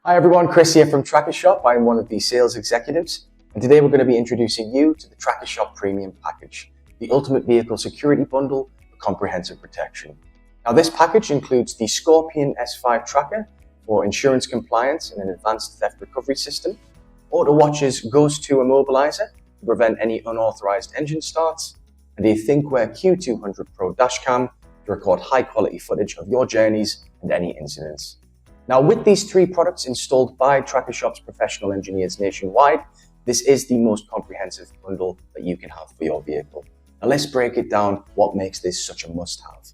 Hi everyone, Chris here from Trackershop. I'm one of the sales executives, and today we're going to be introducing you to the Trackershop Premium Package, the ultimate vehicle security bundle for comprehensive protection. Now this package includes the Scorpion S5 Tracker for insurance compliance and an advanced theft recovery system, Auto Watch's Ghost 2 Immobiliser to prevent any unauthorized engine starts, and a Thinkware Q200 Pro Dash Cam to record high quality footage of your journeys and any incidents. Now, with these three products installed by Trackershop's professional engineers nationwide, this is the most comprehensive bundle that you can have for your vehicle. Now, let's break it down what makes this such a must-have.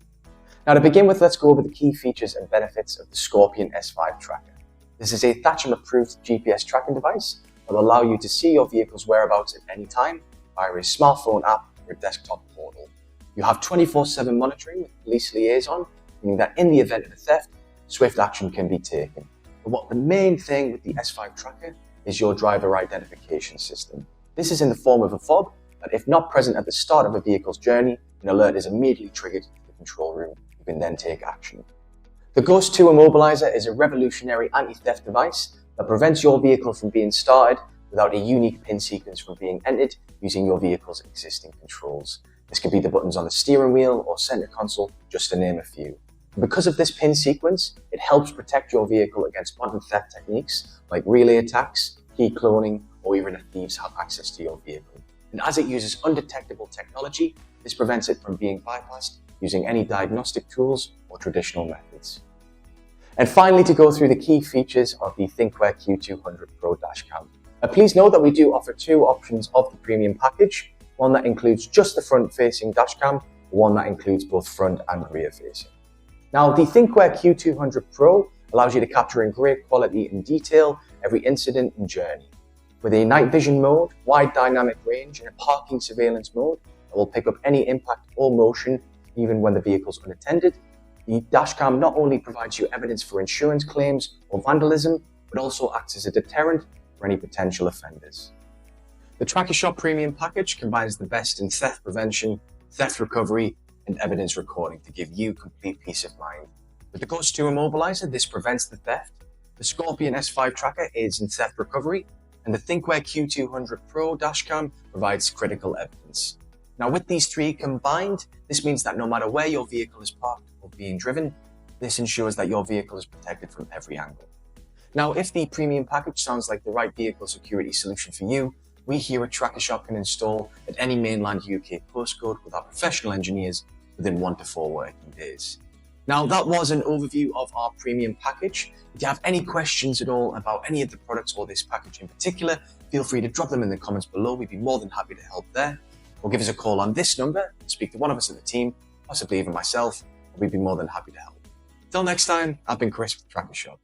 Now, to begin with, let's go over the key features and benefits of the Scorpion S5 Tracker. This is a Thatcham-approved GPS tracking device that will allow you to see your vehicle's whereabouts at any time via a smartphone app or desktop portal. You have 24/7 monitoring with police liaison, meaning that in the event of a theft, swift action can be taken. But the main thing with the S5 Tracker is your driver identification system. This is in the form of a fob that, if not present at the start of a vehicle's journey, an alert is immediately triggered to the control room. You can then take action. The Ghost 2 Immobiliser is a revolutionary anti-theft device that prevents your vehicle from being started without a unique PIN sequence from being entered using your vehicle's existing controls. This could be the buttons on the steering wheel or center console, just to name a few. Because of this PIN sequence, it helps protect your vehicle against modern theft techniques like relay attacks, key cloning, or even if thieves have access to your vehicle. And as it uses undetectable technology, this prevents it from being bypassed using any diagnostic tools or traditional methods. And finally, to go through the key features of the Thinkware Q200 Pro Dash Cam. Please note that we do offer two options of the premium package, one that includes just the front-facing dash cam, one that includes both front and rear-facing. Now, the Thinkware Q200 Pro allows you to capture in great quality and detail every incident and journey. With a night vision mode, wide dynamic range, and a parking surveillance mode that will pick up any impact or motion even when the vehicle's unattended, the dashcam not only provides you evidence for insurance claims or vandalism, but also acts as a deterrent for any potential offenders. The Trackershop Premium Package combines the best in theft prevention, theft recovery, and evidence recording to give you complete peace of mind. With the Ghost 2 Immobiliser, this prevents the theft. The Scorpion S5 Tracker aids in theft recovery, and the Thinkware Q200 Pro Dashcam provides critical evidence. Now, with these three combined, this means that no matter where your vehicle is parked or being driven, this ensures that your vehicle is protected from every angle. Now, if the premium package sounds like the right vehicle security solution for you, we here at Trackershop can install at any mainland UK postcode with our professional engineers within 1 to 4 working days. Now, that was an overview of our premium package. If you have any questions at all about any of the products or this package in particular, feel free to drop them in the comments below. We'd be more than happy to help there. Or give us a call on this number and speak to one of us at the team, possibly even myself, and we'd be more than happy to help. Till next time, I've been Chris with Trackershop.